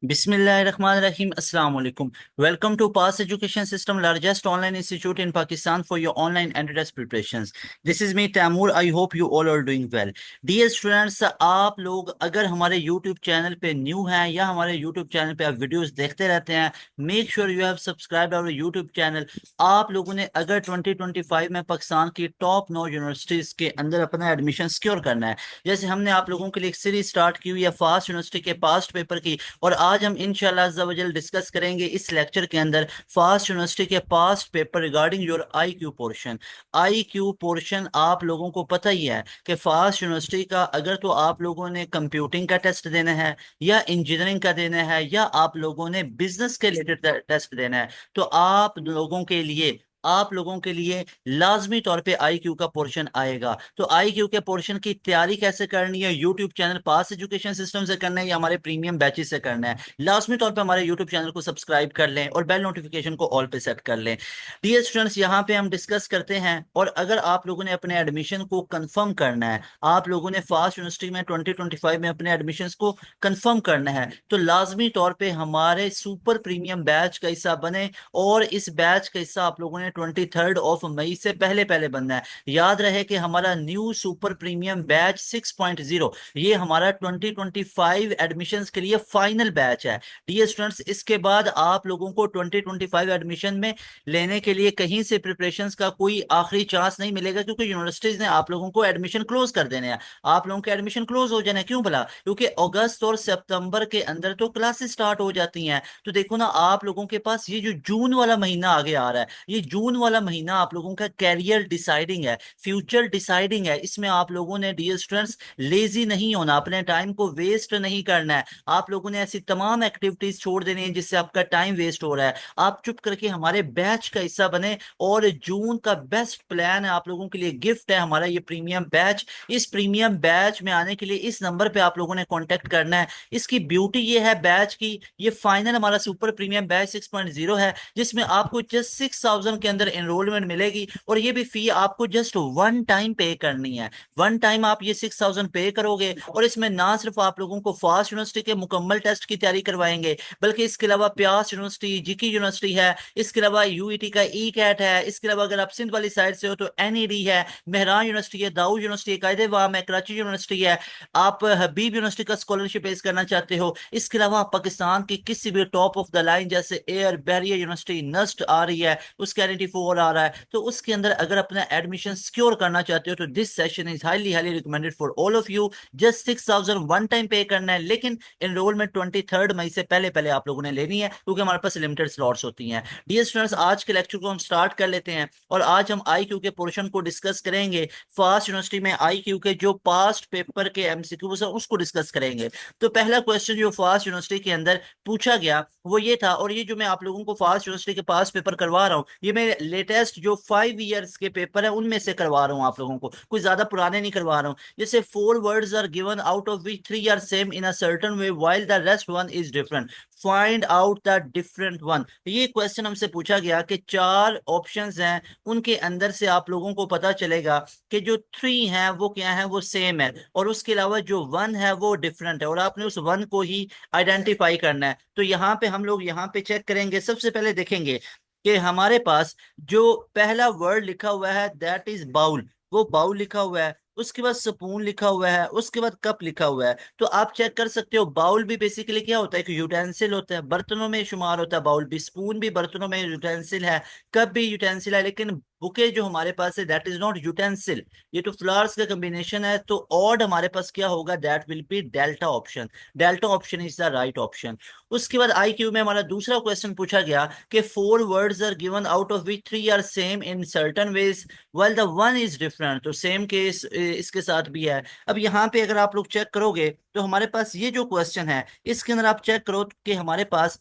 Bismillahirrahmanirrahim. Assalamu alaikum. Welcome to Pass Education System, largest online institute in Pakistan for your online entrance preparations. This is me, Taimur. I hope you all are doing well. Dear students, आप लोग अगर हमारे YouTube channel पे new हैं या हमारे YouTube channel पे आप वीडियोस देखते रहते हैं, make sure you have subscribe our YouTube channel. आप लोगों ने अगर 2025 में पाकिस्तान की टॉप 9 यूनिवर्सिटीज के अंदर अपना एडमिशन सिक्योर करना है, जैसे हमने आप लोगों के लिए एक सीरीज स्टार्ट की हुई है फास्ट यूनिवर्सिटी के पास्ट पेपर की, और आज हम इंशाल्लाह अज़्ज़ा वजल डिस्कस करेंगे इस लेक्चर के अंदर फास्ट यूनिवर्सिटी के past paper regarding your IQ portion. IQ portion आप लोगों को पता ही है कि फास्ट यूनिवर्सिटी का अगर तो आप लोगों ने कंप्यूटिंग का टेस्ट देना है या इंजीनियरिंग का देना है या आप लोगों ने बिजनेस के रिलेटेड टेस्ट देना है, तो आप लोगों के लिए लाजमी तौर पे आईक्यू का पोर्शन आएगा। तो आईक्यू के पोर्शन की तैयारी कैसे करनी है, यूट्यूब चैनल पास एजुकेशन सिस्टम से करना है या हमारे प्रीमियम बैचेस से करना है, लाजमी तौर पे हमारे यूट्यूब चैनल को सब्सक्राइब कर लें और बेल नोटिफिकेशन को ऑल पे सेट कर लें। डियर स्टूडेंट्स, यहाँ पे हम डिस्कस करते हैं, और अगर आप लोगों ने अपने एडमिशन को कंफर्म करना है, आप लोगों ने फास्ट यूनिवर्सिटी में 2025 में अपने एडमिशन को कंफर्म करना है, तो लाजमी तौर पे हमारे सुपर प्रीमियम बैच का हिस्सा बने। और इस बैच का हिस्सा आप लोगों ने 23 मई से पहले पहले बनना है। याद रहे कि हमारा न्यू सुपर प्रीमियम बैच 6.0 ये हमारा 2025 एडमिशन्स के लिए फाइनल बैच है। डियर स्टूडेंट्स, इसके बाद आप लोगों को 2025 एडमिशन में लेने के लिए कहीं से प्रिपरेशंस का कोई आखिरी चांस नहीं मिलेगा, क्योंकि यूनिवर्सिटीज ने आप लोगों को एडमिशन क्लोज कर देने हैं। आप लोगों के एडमिशन क्लोज हो जाना है, क्यों भला? क्योंकि अगस्त और सितंबर के अंदर तो क्लासेस स्टार्ट हो जाती हैं। तो देखो ना, आप लोगों के पास ये जो जून वाला महीना आगे आ रहा है, ये जून वाला महीना आप लोगों का कैरियर डिसाइडिंग है, फ्यूचर डिसाइडिंग है। इसमें आप लोगों ने डियर स्टूडेंट्स लेजी नहीं होना, अपने टाइम को वेस्ट नहीं करना है। आप लोगों ने ऐसी तमाम एक्टिविटीज छोड़ देनी है जिससे आपका टाइम वेस्ट हो रहा है। आप चुप करके हमारे बैच का हिस्सा बने, और जून का बेस्ट प्लान है आप लोगों के लिए, गिफ्ट है हमारा ये प्रीमियम बैच। इस प्रीमियम बैच में आने के लिए इस नंबर पे आप लोगों ने कांटेक्ट करना है। इसकी ब्यूटी ये है बैच की, ये फाइनल हमारा सुपर प्रीमियम बैच 6.0 है, जिसमें आपको जस्ट 6,000 के अंदर एनरोलमेंट मिलेगी, और ये भी फी आपको जस्ट वन टाइम पे करनी है। वन टाइम आप ये 6,000 पे करोगे, और इसमें ना सिर्फ आप लोगों को फास्ट यूनिवर्सिटी के मुकम्मल टेस्ट की तैयारी करवाएंगे, बल्कि इसके अलावा प्यास यूनिवर्सिटी, जीकी यूनिवर्सिटी है, इसके अलावा यूईटी का ई कैट है, इसके अलावा अगर आप सिंध वाली साइड से हो तो एनईडी है, मेहरान यूनिवर्सिटी है, दाऊद यूनिवर्सिटी है, कायदे वाम है, कराची यूनिवर्सिटी है, आप हबीब यूनिवर्सिटी का स्कॉलरशिप पेश करना चाहते हो, इसके अलावा आप पाकिस्तान की किसी भी टॉप ऑफ द लाइन जैसे एयर बैरियर यूनिवर्सिटी नस्ट आ रही है, उसका NT4 आ रहा है, तो उसके अंदर अगर अपना एडमिशन सिक्योर करना चाहते हो तो this session is highly highly recommended for all of you. Just 6,000 one time पे करना है, लेकिन एनरोलमेंट 23 मई से पहले पहले आप लोगों ने लेनी है, क्योंकि हमारे पास लिमिटेड स्लॉट्स होती हैं। डियर स्टूडेंट्स, आज के लेक्चर को हम स्टार्ट कर लेते हैं, और आज हम IQ के पोर्शन को डिस्कस करेंगे। फास्ट यूनिवर्सिटी में IQ के जो पास्ट पेपर के MCQs है उसको डिस्कस करेंगे। तो पहला क्वेश्चन जो फास्ट यूनिवर्सिटी के अंदर पूछा गया वो ये था, और ये जो मैं आप लोगों को फास्ट यूनिवर्सिटी के पास पेपर करवा रहा हूँ, ये मैं लेटेस्ट जो 5 ईयर्स के पेपर है उनमें से करवा रहा हूँ आप लोगों को, कोई ज्यादा पुराने नहीं करवा रहा हूँ। जैसे 4 words are given out of which 3 are same in a certain way while the rest one is different, find out the different one. ये क्वेश्चन हमसे पूछा गया कि 4 ऑप्शंस हैं, उनके अंदर से आप लोगों को पता चलेगा कि जो 3 है वो क्या है, वो सेम है, और उसके अलावा जो 1 है वो डिफरेंट है, और आपने उस 1 को ही आइडेंटिफाई करना है। तो यहाँ पे हम लोग यहाँ पे चेक करेंगे, सबसे पहले देखेंगे कि हमारे पास जो पहला वर्ड लिखा हुआ है दैट इज बाउल, वो बाउल लिखा हुआ है, उसके बाद स्पून लिखा हुआ है, उसके बाद कप लिखा हुआ है। तो आप चेक कर सकते हो, बाउल भी बेसिकली क्या होता है, एक यूटेंसिल होता है, बर्तनों में शुमार होता है बाउल भी, स्पून भी बर्तनों में यूटेंसिल है, कप भी यूटेंसिल है, लेकिन बुके जो हमारे पास है दैट इज नॉट यूटेंसिल, ये तो फ्लावर्स का कॉम्बिनेशन है। तो ऑड हमारे पास क्या होगा, that will B delta option, delta option is the right option. उसके बाद IQ में हमारा दूसरा क्वेश्चन पूछा गया कि 4 words are given out of which 3 are same in certain ways well the one is different, तो सेम केस इसके साथ भी है। अब यहाँ पे अगर आप लोग चेक करोगे तो हमारे पास ये जो क्वेश्चन है इसके अंदर आप चेक करो कि हमारे पास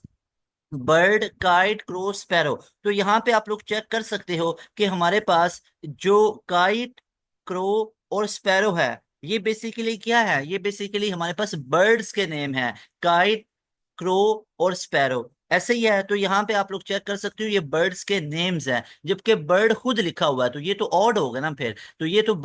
बर्ड, काइट, क्रो, स्पैरो, तो यहाँ पे आप लोग चेक कर सकते हो कि हमारे पास जो काइट, क्रो और स्पैरो है, ये बेसिकली क्या है, ये बेसिकली हमारे पास बर्ड्स के नेम है, काइट, क्रो और स्पैरो। ऐसे ही है। तो यहाँ पे आप लोग चेक कर सकते हो, ये बर्ड्स के नेम्स हैं, जबकि बर्ड खुद लिखा हुआ है, तो ये तो ऑड होगा ना फिर। तो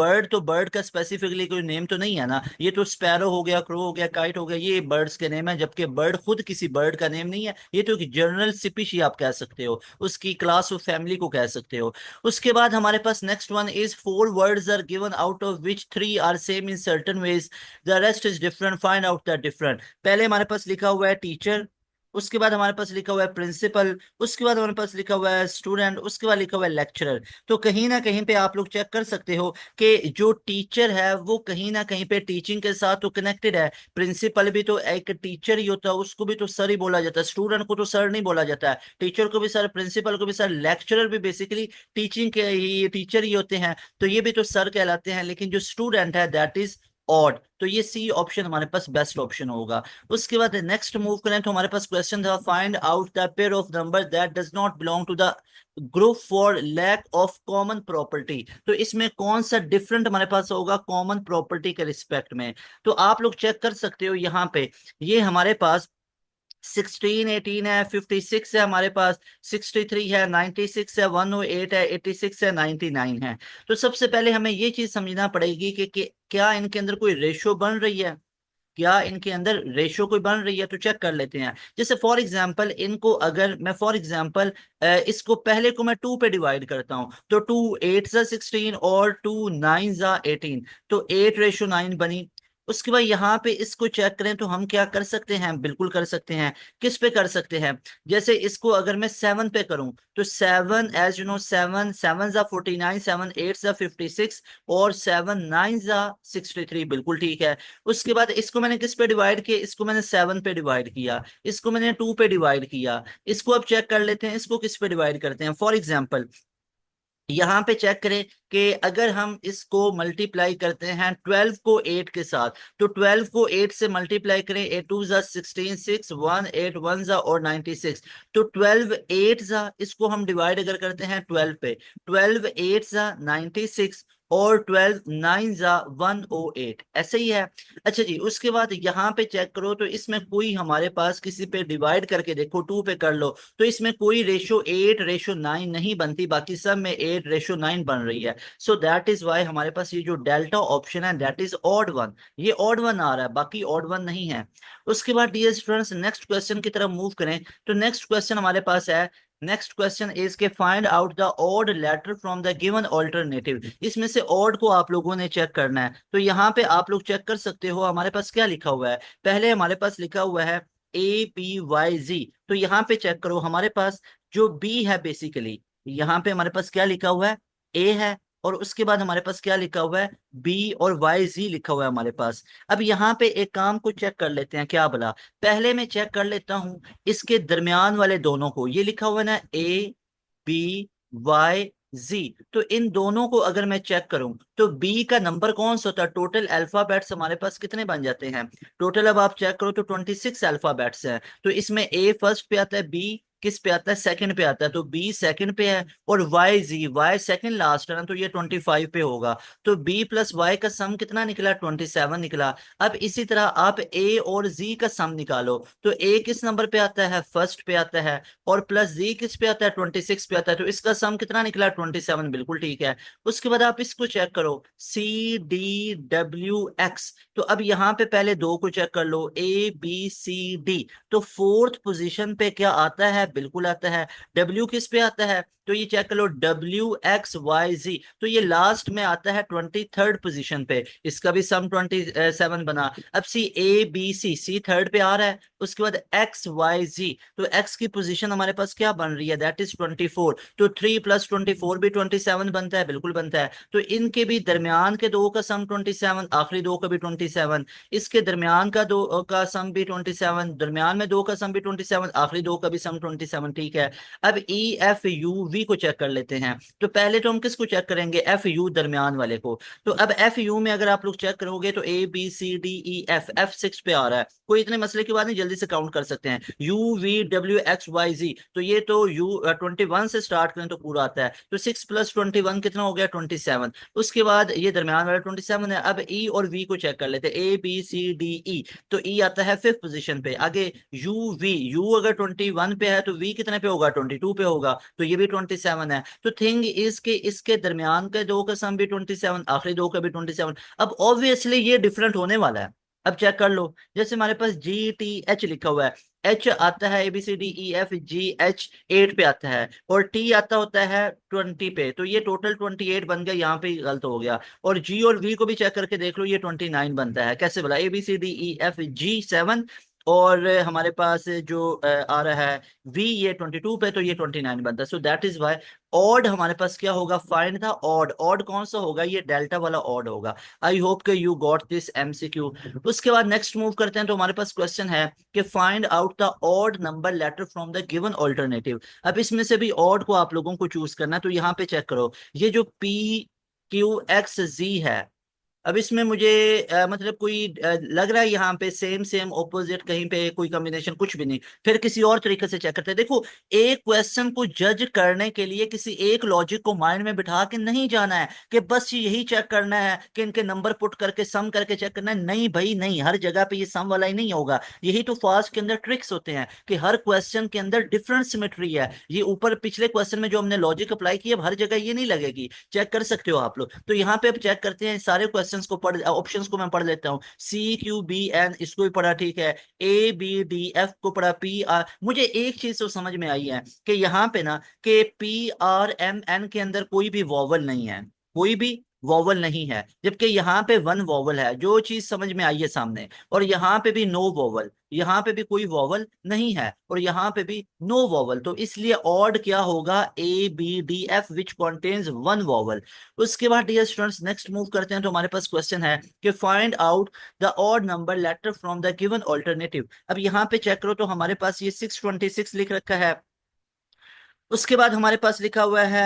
बर्ड का स्पेसिफिकली कोई नेम तो नहीं है ना, ये तो स्पैरो हो गया, क्रो हो गया, काइट हो गया, ये बर्ड्स के नेम है, जबकि बर्ड खुद किसी बर्ड का नेम नहीं है, ये तो एक जनरल स्पीशी आप कह सकते हो, उसकी क्लास ऑफ फैमिली को कह सकते हो। उसके बाद हमारे पास next one is four words are given out of which three are same in certain ways, the rest is different, find out the different. पहले हमारे पास लिखा हुआ है टीचर, उसके बाद हमारे पास लिखा हुआ है प्रिंसिपल, उसके बाद हमारे पास लिखा हुआ है स्टूडेंट, उसके बाद लिखा हुआ है लेक्चरर। तो कहीं ना कहीं पे आप लोग चेक कर सकते हो कि जो टीचर है वो कहीं ना कहीं पे टीचिंग के साथ तो कनेक्टेड है। प्रिंसिपल भी तो एक टीचर ही होता है, उसको भी तो सर ही बोला जाता है, स्टूडेंट को तो सर नहीं बोला जाता है, टीचर को भी सर, प्रिंसिपल को भी सर, लेक्चरर भी बेसिकली टीचिंग के ही टीचर ही होते हैं, तो ये भी तो सर कहलाते हैं। लेकिन जो स्टूडेंट है दैट इज ऑड, तो ये सी ऑप्शन हमारे पास बेस्ट ऑप्शन होगा। उसके बाद नेक्स्ट मूव करें तो हमारे पास क्वेश्चन था, find out the pair of number that does not belong to the group for lack of common property. तो इसमें कौन सा डिफरेंट हमारे पास होगा कॉमन प्रॉपर्टी के रिस्पेक्ट में। तो आप लोग चेक कर सकते हो यहाँ पे, ये हमारे पास 16 18 है, 56 है हमारे पास, 63 है, 96 है, 108 है, 86 है, 99 है। तो सबसे पहले हमें ये चीज समझना पड़ेगी कि क्या इनके अंदर कोई रेशो बन रही है, क्या इनके अंदर रेशो कोई बन रही है, तो चेक कर लेते हैं। जैसे फॉर एग्जांपल इनको अगर मैं फॉर एग्जांपल इसको पहले को मैं 2 पे डिवाइड करता हूं, तो 2 8 जा 16 और 2 9 जा 18, तो 8:9 बनी। उसके बाद यहाँ पे इसको चेक करें तो हम क्या कर सकते हैं, बिल्कुल कर सकते हैं। किस पे कर सकते हैं, जैसे इसको अगर मैं 7 पे करूं, तो 7 एज यू नो 7 7 जा 49, 7 8 जा 56 और 7 9 जा 63, बिल्कुल ठीक है। उसके बाद इसको मैंने किस पे डिवाइड किया, इसको मैंने 7 पे डिवाइड किया, इसको मैंने 2 पे डिवाइड किया। इसको अब चेक कर लेते हैं, इसको किस पे डिवाइड करते हैं। फॉर एग्जांपल यहाँ पे चेक करें कि अगर हम इसको मल्टीप्लाई करते हैं 12 को 8 के साथ, तो 12 को 8 से मल्टीप्लाई करें, 8 टू जा 16, 6 1 8 1 जा और 96, तो 12 8 जा, इसको हम डिवाइड अगर करते हैं 12 पे, 12 8 जा 96 और 12 9 जा 108, ऐसे ही है। अच्छा जी, उसके बाद यहाँ पे चेक करो तो इसमें कोई हमारे पास किसी पे डिवाइड करके देखो, 2 पे कर लो, तो इसमें कोई रेशो 8:9 नहीं बनती, बाकी सब में 8:9 बन रही है। सो दैट इज वाई हमारे पास ये जो डेल्टा ऑप्शन है दैट इज ऑड वन, ये ऑड वन आ रहा है, बाकी ऑड वन नहीं है। उसके बाद डियर स्टूडेंट्स नेक्स्ट क्वेश्चन की तरफ मूव करें, तो नेक्स्ट क्वेश्चन हमारे पास है, नेक्स्ट क्वेश्चन इज के find out the odd letter from the given alternative. इसमें से ऑड को आप लोगों ने चेक करना है, तो यहाँ पे आप लोग चेक कर सकते हो हमारे पास क्या लिखा हुआ है। पहले हमारे पास लिखा हुआ है ABYZ, तो यहाँ पे चेक करो हमारे पास जो बी है बेसिकली, यहाँ पे हमारे पास क्या लिखा हुआ है, ए है, और उसके बाद हमारे पास क्या लिखा हुआ है, बी, और YZ लिखा हुआ है हमारे पास। अब यहाँ पे एक काम को चेक कर लेते हैं, क्या भला, पहले मैं चेक कर लेता हूं इसके दरमियान वाले दोनों को, ये लिखा हुआ है ना ABYZ, तो इन दोनों को अगर मैं चेक करूं तो बी का नंबर कौन सा होता है, टोटल अल्फाबेट्स हमारे पास कितने बन जाते हैं, टोटल अब आप चेक करो तो 26 अल्फाबेट्स हैं। तो इसमें ए फर्स्ट पे आता है, बी किस पे आता है, सेकंड पे आता है, तो बी सेकंड पे है, और वाई सेकंड लास्ट है ना, तो ये 25 पे होगा। तो बी प्लस वाई का सम कितना निकला, 27 निकला। अब इसी तरह आप ए और जी का सम निकालो, तो ए किस नंबर पे आता है, फर्स्ट पे आता है, और प्लस जी किस पे आता है, 26 पे आता है, तो इसका सम कितना निकला, 27, बिल्कुल ठीक है। उसके बाद आप इसको चेक करो, CDWX, तो अब यहाँ पे पहले दो को चेक कर लो, ABCD, तो फोर्थ पोजीशन पे क्या आता है, बिल्कुल आता है। डब्ल्यू किस पे आता है, तो ये चेक कर लो, WXYZ, तो ये लास्ट में आता है 23rd पोजीशन पे, इसका भी सम 27 बना। अब CABC, सी थर्ड पे आ रहा है, उसके बाद XYZ, तो X की पोजीशन हमारे पास क्या बन रही है, दैट इज 24, तो 3 + 24 भी 27 बनता है, बिल्कुल बनता है। तो इनके भी दरमियान के दो का सम 27, आखिरी दो का भी 27, इसके दरमियान का दो का सम भी 27, दरमियान में दो का सम भी 27, आखिरी दो का भी सम 27, ठीक है। अब EFUV वी को चेक कर लेते हैं। तो पहले तो हम किसको चेक करेंगे, एफ यू, दरमियान वाले को। तो अब एफ यू में अगर आप लोग चेक करोगे तो A B C D E F, F 6 पे आ रहा है। कोई इतने मसले की बात नहीं, जल्दी से काउंट कर सकते हैं। U V W X Y Z, तो ये तो यू 21 से स्टार्ट करें तो पूरा आता है, तो 6 + 21 कितना हो गया, 27। उसके बाद ये दरमियान वाला 27 है। अब ई और वी को चेक कर लेते हैं, ए बी सी डी ई, तो ई आता है 5th पोजीशन पे। आगे यू वी, यू अगर 21 पे है तो वी कितने पे होगा, 22 पे होगा, तो ये भी 27 है। तो थिंग इज के इसके दरमियान के दो का सम भी 27, आखिरी दो का भी 27। अब ऑब्वियसली ये डिफरेंट होने वाला है। अब चेक कर लो, जैसे हमारे पास जी टी एच लिखा हुआ है, एच आता है ABCDEFGH 8 पे आता है, और टी आता होता है 20 पे, तो ये टोटल 28 बन गया, यहाँ पे गलत हो गया। और जी और वी को भी चेक करके देख लो, ये 29 बनता है। कैसे बोला, ABCDEFG 7, और हमारे पास जो आ रहा है वी, ये 22 पे, तो ये 29 बनता है। So that is why odd हमारे पास क्या होगा, फाइंड था ऑड। ऑड कौन सा होगा, ये डेल्टा वाला ऑड होगा। आई होप कि यू गॉट दिस MCQ। उसके बाद नेक्स्ट मूव करते हैं, तो हमारे पास क्वेश्चन है कि find out the odd number letter from the given alternative. अब इसमें से भी ऑड को आप लोगों को चूज करना है। तो यहाँ पे चेक करो, ये जो PQXZ है, अब इसमें मुझे मतलब कोई लग रहा है यहाँ पे सेम सेम ऑपोजिट, कहीं पे कोई कॉम्बिनेशन कुछ भी नहीं। फिर किसी और तरीके से चेक करते हैं। देखो, एक क्वेश्चन को जज करने के लिए किसी एक लॉजिक को माइंड में बिठा के नहीं जाना है कि बस यही चेक करना है कि इनके नंबर पुट करके सम करके चेक करना है। नहीं भाई नहीं, हर जगह पे ये सम वाला ही नहीं होगा। यही तो फास्ट के अंदर ट्रिक्स होते हैं कि हर क्वेश्चन के अंदर डिफरेंट सिमेट्री है। ये ऊपर पिछले क्वेश्चन में जो हमने लॉजिक अप्लाई की, अब हर जगह ये नहीं लगेगी, चेक कर सकते हो आप लोग। तो यहाँ पे अब चेक करते हैं सारे क्वेश्चंस को, पढ़ ऑप्शंस को मैं पढ़ लेता हूँ। CQBN इसको भी पढ़ा, ठीक है। ABDF को पढ़ा, PR। मुझे एक चीज तो समझ में आई है कि यहाँ पे ना कि PRMN के अंदर कोई भी वॉवल नहीं है, कोई भी वॉवल नहीं है, जबकि यहाँ पे वन वॉवल है। जो चीज समझ में आई है सामने। और यहाँ पे भी नो वॉवल, यहाँ पे भी कोई वॉवल नहीं है, और यहाँ पे भी नो वॉवल। तो इसलिए ऑड क्या होगा, ABDF विच कॉन्टेन्स वन वॉवल। उसके बाद डियर स्टूडेंट्स नेक्स्ट मूव करते हैं, तो हमारे पास क्वेश्चन है कि find out the odd number letter from the given alternative. अब यहाँ पे चेक करो, तो हमारे पास ये 626 लिख रखा है। उसके बाद हमारे पास लिखा हुआ है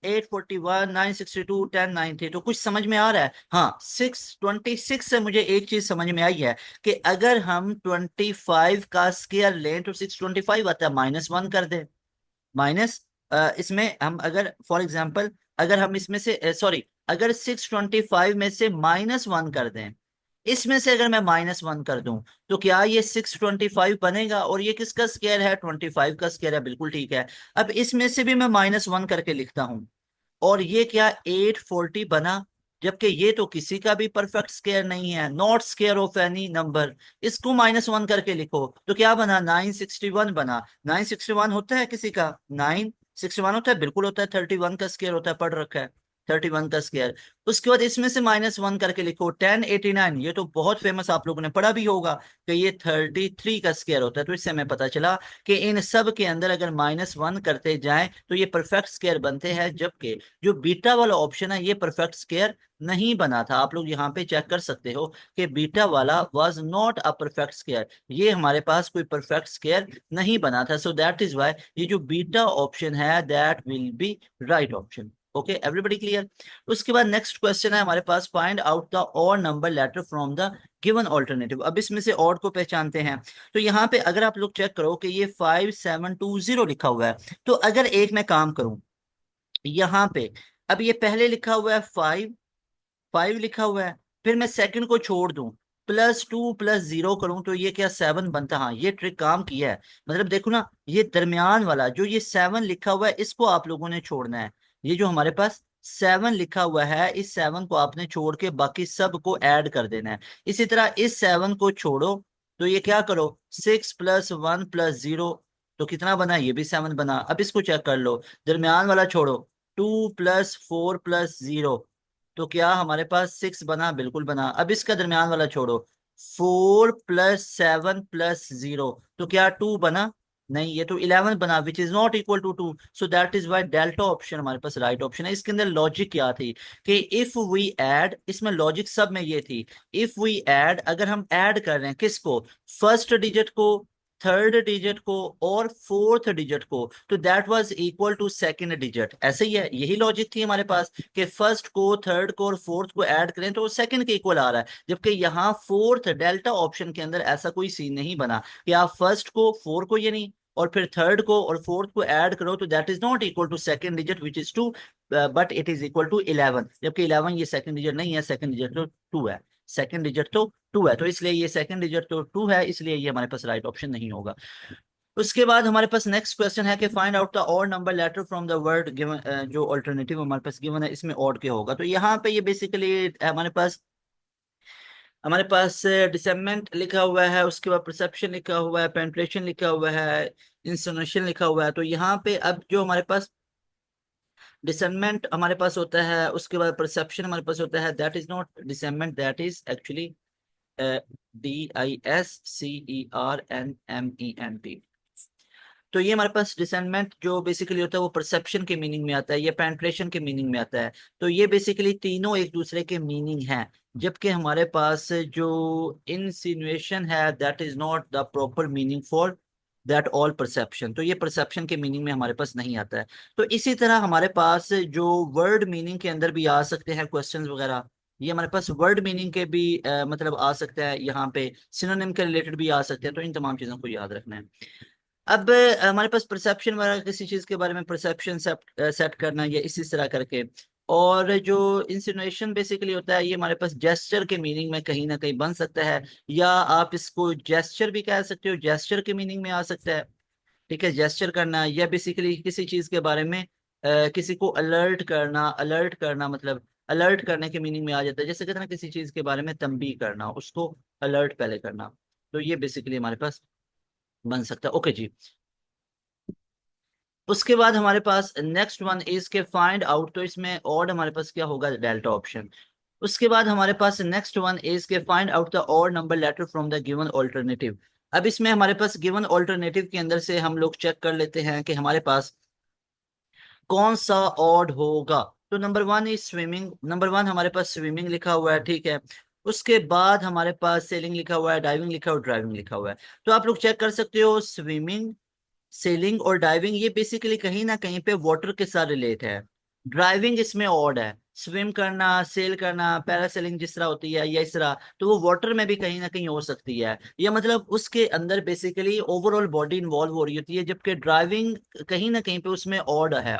841, 962, 1093। तो कुछ समझ में आ रहा है? हाँ, 626 से मुझे एक चीज समझ में आई है कि अगर हम 25 का स्केयर लें तो 625 आता है, -1 कर दे। माइनस इसमें हम अगर फॉर एग्जांपल, अगर हम इसमें से सॉरी, अगर 625 में से -1 कर दें, इसमें से अगर मैं -1 कर दूं, तो क्या ये 625 बनेगा? और ये किसका स्क्वायर है, 25 का स्क्वायर है, बिल्कुल ठीक है। अब इसमें से भी मैं -1 करके लिखता हूं, और ये क्या 840 बना, जबकि ये तो किसी का भी परफेक्ट स्क्वायर नहीं है, not square of any number. इसको -1 करके लिखो तो क्या बना, 961 बना। 961 होता है किसी का, 961 होता है, बिल्कुल होता है। 31 का स्क्वायर होता है, पढ़ रखा है 31 का स्क्वायर। उसके बाद इसमें से -1 करके लिखो 1089, ये तो बहुत फेमस, आप लोगों ने पढ़ा भी होगा कि ये 33 का स्क्वायर होता है। तो इससे हमें पता चला कि इन सब के अंदर अगर -1 करते जाएं तो ये परफेक्ट स्क्वायर बनते हैं, जबकि जो बीटा वाला ऑप्शन है ये परफेक्ट स्क्वायर नहीं बना था। आप लोग यहाँ पे चेक कर सकते हो कि बीटा वाला was not a perfect square, ये हमारे पास कोई परफेक्ट स्क्वायर नहीं बना था। सो दैट इज वाई ये जो बीटा ऑप्शन है that will be right option. Okay everybody clear? उसके बाद नेक्स्ट क्वेश्चन है हमारे पास, find out the odd number letter from the given alternative. अब इसमें से ऑड को पहचानते हैं। तो यहाँ पे अगर आप लोग चेक करो कि ये 5720 लिखा हुआ है, तो अगर एक मैं काम करूं यहाँ पे, अब ये पहले लिखा हुआ है 5 लिखा हुआ है, फिर मैं सेकंड को छोड़ दूं, +2 + 0 करूं, तो ये क्या 7 बनता? हाँ, ये ट्रिक काम किया है। मतलब देखो ना, ये दरमियान वाला जो ये 7 लिखा हुआ है, इसको आप लोगों ने छोड़ना है। ये जो हमारे पास 7 लिखा हुआ है, इस 7 को आपने छोड़ के बाकी सब को ऐड कर देना है। इसी तरह इस 7 को छोड़ो, तो ये क्या करो, 6 + 1 + 0, तो कितना बना, ये भी 7 बना। अब इसको चेक कर लो, दरमियान वाला छोड़ो, 2 + 4 + 0, तो क्या हमारे पास 6 बना, बिल्कुल बना। अब इसका दरमियान वाला छोड़ो, 4 + 7 + 0, तो क्या 2 बना? नहीं, ये तो 11 बना, which is not equal to 2। So that is why delta option हमारे पास राइट ऑप्शन है। इसके अंदर लॉजिक क्या थी कि इफ वी ऐड, इसमें लॉजिक सब में ये थी, इफ वी ऐड, अगर हम ऐड कर रहे हैं किसको, फर्स्ट डिजिट को थर्ड डिजिट को और फोर्थ डिजिट को, तो that was equal to second digit. ऐसे ही है, यही लॉजिक थी हमारे पास कि फर्स्ट को थर्ड को और फोर्थ को ऐड करें तो वो सेकंड के इक्वल आ रहा है, जबकि यहाँ फोर्थ डेल्टा ऑप्शन के अंदर ऐसा कोई सीन नहीं बना कि आप फर्स्ट को फोर को यानी और फिर थर्ड को और फोर्थ को ऐड करो तो that is not equal to second digit which is two, but it is equal to 11, जबकि 11 ये सेकंड डिजिट नहीं है, सेकंड डिजिट तो टू है, सेकंड डिजिट तो टू है, तो इसलिए ये सेकंड डिजिट तो टू है, इसलिए ये हमारे पास राइट ऑप्शन नहीं होगा। उसके बाद हमारे पास नेक्स्ट क्वेश्चन है कि find out the odd number letter from the word given, जो अल्टरनेटिव हमारे पास गिवन है इसमें ऑड क्या होगा। तो यहाँ पे ये बेसिकली हमारे पास डिसेंटमेंट लिखा हुआ है, उसके बाद परसेप्शन लिखा हुआ है, पेनिट्रेशन लिखा हुआ है, इंसोनेशन लिखा हुआ है। तो यहाँ पे अब जो हमारे पास डिसेंटमेंट हमारे पास होता है, उसके बाद परसेप्शन हमारे पास होता है, that is not dissentment, that is actually DISCERNMENT। तो ये हमारे पास डिसेंटमेंट जो बेसिकली होता है वो परसेप्शन के मीनिंग में आता है, ये पेनिट्रेशन के मीनिंग में आता है। तो ये बेसिकली तीनों एक दूसरे के मीनिंग हैं, जबकि हमारे पास जो इंसिनुएशन है that is not the proper meaning for that all perception, तो ये परसेप्शन के मीनिंग में हमारे पास नहीं आता है। तो इसी तरह हमारे पास जो वर्ड मीनिंग के अंदर भी आ सकते हैं क्वेश्चंस वगैरह, ये हमारे पास वर्ड मीनिंग के भी मतलब आ सकता है, यहाँ पे सिनोनिम के रिलेटेड भी आ सकते हैं, तो इन तमाम चीजों को याद रखना है। अब हमारे पास परसेप्शन वगैरह किसी चीज के बारे में परसेप्शन सेट करना या इसी तरह करके, और जो इंसिनुएशन बेसिकली होता है ये हमारे पास जेस्चर के मीनिंग में कहीं ना कहीं बन सकता है, या आप इसको जेस्चर भी कह सकते हो, जेस्चर के मीनिंग में आ सकता है। ठीक है, जेस्चर करना या बेसिकली किसी चीज के बारे में किसी को अलर्ट करना मतलब अलर्ट करने के मीनिंग में आ जाता है, जैसे कहते हैं ना किसी चीज के बारे में तंबीह करना, उसको अलर्ट पहले करना। तो ये बेसिकली हमारे पास बन सकता है। ओके जी। उसके बाद हमारे पास नेक्स्ट वन इज के फाइंड आउट, तो इसमें ऑड हमारे पास क्या होगा, डेल्टा ऑप्शन। उसके बाद हमारे पास नेक्स्ट वन इज के find out the odd number letter from the given alternative. अब इसमें हमारे पास गिवन ऑल्टरनेटिव के अंदर से हम लोग चेक कर लेते हैं कि हमारे पास कौन सा ऑड होगा। तो number one is swimming, number one हमारे पास स्विमिंग लिखा हुआ है, ठीक है। उसके बाद हमारे पास सेलिंग लिखा हुआ है, डाइविंग लिखा हुआ है, ड्राइविंग लिखा हुआ है। तो आप लोग चेक कर सकते हो, स्विमिंग, सेलिंग और डाइविंग ये बेसिकली कहीं ना कहीं पे वाटर के साथ रिलेट है। ड्राइविंग इसमें ऑड है, स्विम करना, सेल करना, पैरासेलिंग जिस तरह होती है या इस तरह, तो वो वाटर में भी कहीं ना कहीं हो सकती है, या मतलब उसके अंदर बेसिकली ओवरऑल बॉडी इन्वॉल्व हो रही होती है, जबकि ड्राइविंग कहीं ना कहीं पे उसमें ऑड है।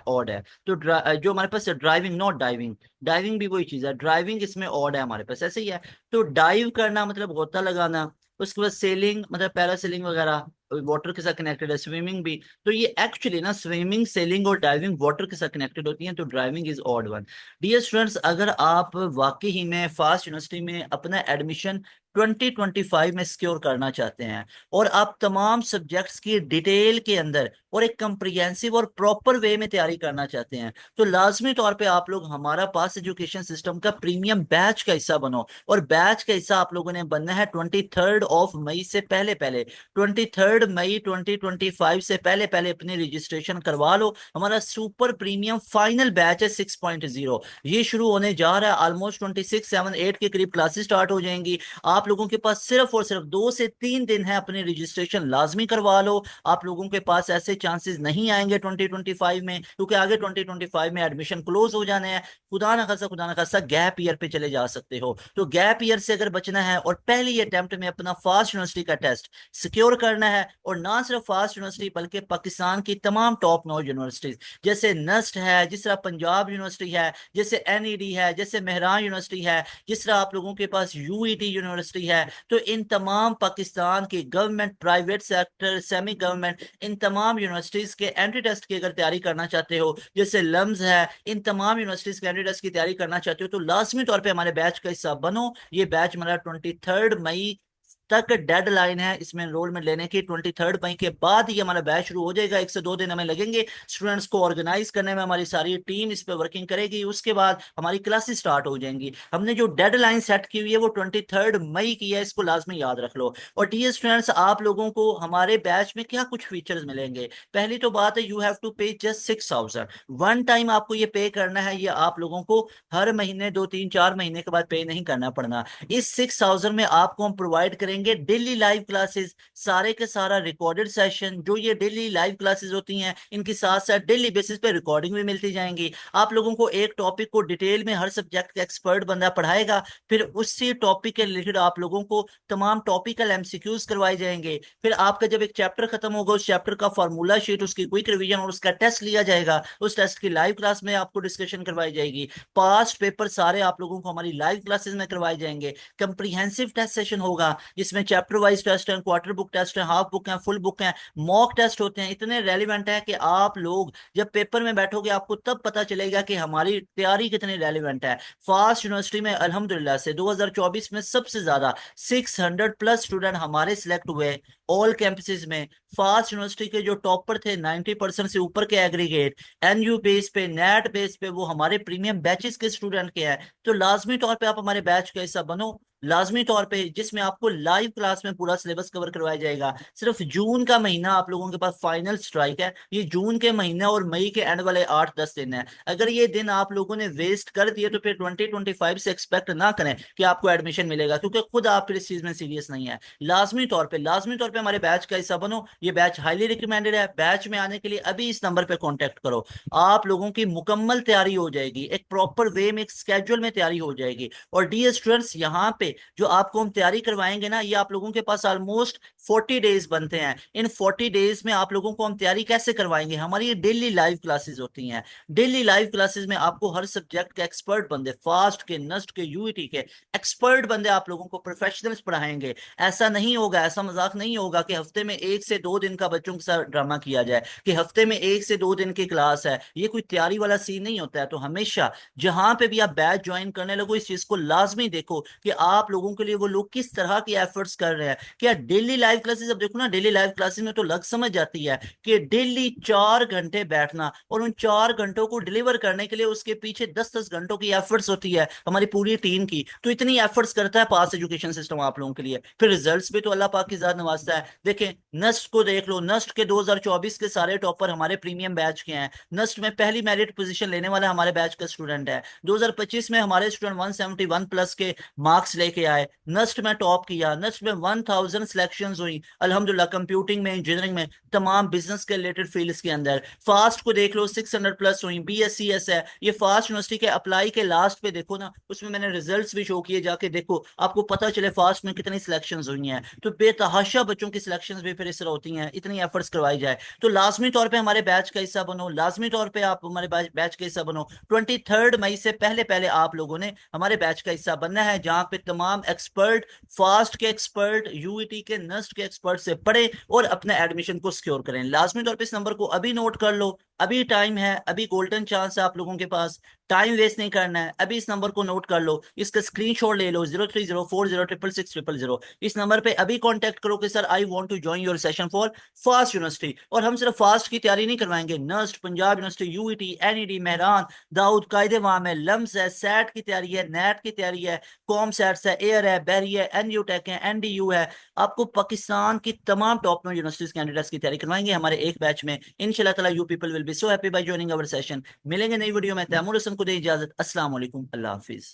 तो जो हमारे पास ड्राइविंग नॉट डाइविंग, डाइविंग भी वही चीज है, ड्राइविंग इसमें ऑड है हमारे पास, ऐसे ही है। तो डाइव करना मतलब गोता लगाना, उसके बाद सेलिंग मतलब पैरासेलिंग वगैरह वाटर के साथ कनेक्टेड है, स्विमिंग भी। तो ये एक्चुअली ना स्विमिंग, सेलिंग और डाइविंग वाटर के साथ कनेक्टेड होती हैं, तो driving is odd one. Dear students, अगर आप वाकई ही में फास्ट यूनिवर्सिटी में अपना एडमिशन 2025 में सिक्योर करना चाहते हैं और आप तमाम सब्जेक्ट्स की डिटेल के अंदर और एक कंप्रिहेंसिव और प्रॉपर वे में तैयारी करना चाहते हैं, तो लाजमी तौर पे आप लोग हमारा पास एजुकेशन सिस्टम का प्रीमियम बैच का हिस्सा बनो। और बैच का हिस्सा आप लोगों ने बनना है 23 मई से पहले पहले, 23 मई 2025 से पहले पहले अपनी रजिस्ट्रेशन करवा लो। हमारा सुपर प्रीमियम फाइनल बैच है 6.0, ये शुरू होने जा रहा है। ऑलमोस्ट 26, 7, 8 के करीब क्लासेस स्टार्ट हो जाएंगी। आप लोगों के पास सिर्फ और सिर्फ 2 से 3 दिन है, अपनी रजिस्ट्रेशन लाजमी करवा लो। आप लोगों के पास ऐसे चांसेस नहीं आएंगे 2025 में, क्योंकि आगे 2025 में एडमिशन क्लोज हो जाने हैं। खुदा ना खासा गैप ईयर पे चले जा सकते हो। तो गैप ईयर से अगर बचना है और पहली अटेम्प्ट में अपना फास्ट यूनिवर्सिटी का टेस्ट सिक्योर करना है, और ना सिर्फ फास्ट यूनिवर्सिटी बल्कि पाकिस्तान की तमाम टॉप नॉच यूनिवर्सिटीज जैसे नस्ट है, जिस तरह पंजाब यूनिवर्सिटी है, जैसे NED है, जैसे मेहरान यूनिवर्सिटी है, जिस तरह आप लोगों के पास UET यूनिवर्सिटी है, तो इन तमाम पाकिस्तान की government, private sector, semi government, इन तमाम यूनिवर्सिटीज के एंट्री टेस्ट की अगर तैयारी करना चाहते हो, जैसे लम्स है, इन तमाम यूनिवर्सिटीज के एंट्री टेस्ट की तैयारी करना चाहते हो, तो लाजमी तौर पे हमारे बैच का हिस्सा बनो। ये बैच हमारा 23 मई तक डेडलाइन है इसमें एनरोलमेंट लेने की। 23 मई के बाद ही हमारा बैच शुरू हो जाएगा, 1 से 2 दिन हमें लगेंगे स्टूडेंट्स को ऑर्गेनाइज करने में, हमारी सारी टीम इस पे वर्किंग करेगी, उसके बाद हमारी क्लासेस स्टार्ट हो जाएंगी। हमने जो डेडलाइन सेट की हुई है वो 23 मई की है, इसको लाजमी याद रख लो। और डियर स्टूडेंट्स, आप लोगों को हमारे बैच में क्या कुछ फीचर्स मिलेंगे। पहली तो बात है, यू हैव टू पे जस्ट 6,000 वन टाइम, आपको ये पे करना है, ये आप लोगों को हर महीने 2, 3, 4 महीने के बाद पे नहीं करना पड़ना। इस 6,000 में आपको हम प्रोवाइड करेंगे करेंगे डेली लाइव क्लासेस, सारे के सारा रिकॉर्डेड सेशन। जो ये डेली लाइव क्लासेस होती हैं इनके साथ साथ डेली बेसिस पे रिकॉर्डिंग भी मिलती जाएंगी। आप लोगों को एक टॉपिक को डिटेल में हर सब्जेक्ट का एक्सपर्ट बंदा पढ़ाएगा, फिर उसी टॉपिक के रिलेटेड आप लोगों को तमाम टॉपिकल एमसीक्यूज करवाए जाएंगे। फिर आपका जब एक चैप्टर खत्म होगा उस चैप्टर का फार्मूला शीट, उसकी क्विक रिवीजन और उसका टेस्ट लिया जाएगा। उस टेस्ट की लाइव क्लास में आपको डिस्कशन करवाई जाएगी। पास्ट पेपर सारे आप लोगों को हमारी लाइव क्लासेस में करवाए जाएंगे। कंप्रीहेंसिव टेस्ट सेशन होगा जिसमें चैप्टर वाइज टेस्ट है, क्वार्टर बुक टेस्ट है, हाफ बुक है, फुल बुक है, मॉक टेस्ट होते हैं। इतने रेलिवेंट है कि आप लोग जब पेपर में बैठोगे आपको तब पता चलेगा कि हमारी तैयारी कितनी रेलिवेंट है। फास्ट यूनिवर्सिटी में अल्हम्दुलिल्लाह से 2024 में सबसे ज्यादा 600 प्लस स्टूडेंट हमारे सिलेक्ट हुए ऑल कैंपसेस में। फास्ट यूनिवर्सिटी के जो टॉपर थे 90% से ऊपर के एग्रीगेट एनयू बेस पे, नेट बेस पे, वो हमारे प्रीमियम बैचेस के स्टूडेंट के हैं। तो लाजमी तौर पे आप हमारे बैच का हिस्सा बनो, लाजमी तौर पे, जिसमें आपको लाइव क्लास में पूरा सिलेबस कवर करवाया जाएगा। सिर्फ जून का महीना आप लोगों के पास फाइनल स्ट्राइक है। ये जून के महीने और मई के एंड वाले 8-10 दिन है। अगर ये दिन आप लोगों ने वेस्ट कर दिए तो फिर 2025 से एक्सपेक्ट ना करें कि आपको एडमिशन मिलेगा, क्योंकि खुद आप फिर इस चीज में सीरियस नहीं है। लाजमी तौर पे हमारे बैच का हिस्सा बनो। ये बैच हाईली रिकमेंडेड है। बैच में आने के लिए अभी इस नंबर पे कांटेक्ट करो। आप लोगों की मुकम्मल तैयारी हो जाएगी, एक प्रॉपर वे में, एक स्केड्यूल में तैयारी हो जाएगी। और डियर स्टूडेंट्स, यहाँ पे जो आपको हम तैयारी करवाएंगे ना, ये आप लोगों के पास ऑलमोस्ट 40 डेज बनते हैं। इन 40 डेज में आप लोगों को हम तैयारी कैसे करवाएंगे? हमारी ये डेली लाइव क्लासेस होती हैं। डेली लाइव क्लासेस में आपको हर सब्जेक्ट के एक्सपर्ट बंदे, फास्ट के, नस्ट के, यूईटी के एक्सपर्ट बंदे आप लोगों को प्रोफेशनल्स पढ़ाएंगे। ऐसा नहीं होगा, ऐसा मजाक नहीं होगा कि हफ्ते में 1 से 2 दिन का बच्चों के साथ ड्रामा किया जाए, कि हफ्ते में 1 से 2 दिन की क्लास है। ये कोई तैयारी वाला सीन नहीं होता है। तो हमेशा जहां पे भी आप बैच ज्वाइन करने लगो इस चीज को लाजमी देखो कि आप लोगों के लिए वो लोग किस तरह की एफर्ट्स कर रहे हैं। क्या डेली लाइव क्लासेस, अब देखो ना, डेली लाइव क्लासेस में तो लग समझ जाती है कि डेली 4 घंटे बैठना और उन 4 घंटों को डिलीवर करने के लिए उसके पीछे 10-10 घंटों की एफर्ट्स होती है हमारी पूरी टीम की। तो इतनी एफर्ट्स करता है पास एजुकेशन सिस्टम आप लोगों के लिए, फिर रिजल्ट्स भी तो अल्लाह पाक की जात नवाजता है। देखें, नस्ट को देख लो, नस्ट के 2024 के सारे टॉपर हमारे प्रीमियम बैच के हैं। नस्ट में पहली मेरिट पोजीशन लेने वाला हमारे बैच का स्टूडेंट है। 2025 में हमारे स्टूडेंट 171 प्लस के मार्क्स लेके आए, नस्ट में टॉप किया। नस्ट में 1000 सिलेक्शंस हुई अल्हम्दुलिल्लाह, कंप्यूटिंग में, इंजीनियरिंग में, तमाम बिजनेस के रिलेटेड फील्ड्स के अंदर। फास्ट को देख लो, 600 प्लस हुई। BSCS है ये फास्ट यूनिवर्सिटी के अप्लाई के लास्ट पे देखो ना, उसमें मैंने रिजल्ट्स भी शो किए, जाके देखो आपको पता चले फास्ट में कितनी सिलेक्शंस हुई हैं। तो बेतहाशा बच्चों की सिलेक्शंस भी फिर इस तरह होती हैं, इतनी एफर्ट्स करवाई जाए। तो लाजमी तौर पे हमारे बैच का हिस्सा बनो, लाजमी तौर पे आप हमारे बैच का हिस्सा बनो। 23 मई से पहले पहले आप लोगों ने हमारे बैच का हिस्सा बनना है, जहां पे तमाम एक्सपर्ट, फास्ट के एक्सपर्ट, यूईटी के, नस्ट के एक्सपर्ट से पढ़े और अपने एडमिशन को सिक्योर करें। लाजमी तौर पे इस नंबर को अभी नोट कर लो, अभी टाइम है, अभी गोल्डन चांस है आप लोगों के पास, टाइम वेस्ट नहीं करना है। अभी इस नंबर को नोट कर लो, इसका स्क्रीनशॉट ले लो, 0304066600। इस नंबर पे अभी कांटेक्ट करो कि sir I want to join your session for FAST university. और हम सिर्फ फास्ट की तैयारी नहीं करवाएंगे, नस्ट, पंजाब यूनिवर्सिटी, यूईटी, एनईडी, मेहरान, दाऊद, कायदे वाम है, लम्स है, सैट की तैयारी है, नेट की तैयारी है, कॉम सैट्स है, एयर है, बैरी है, एनयू टेक है, एनडीयू है। आपको पाकिस्तान की तमाम टॉप यूनिवर्सिटीज कैंडिडेट्स की तैयारी करवाएंगे हमारे एक बैच में। इंशाल्लाह ताला you people will be so happy by joining our session. मिलेंगे नई वीडियो में। तैमूर हसन को दे इजाजत। अस्सलाम वालेकुम, अल्लाह हाफिज।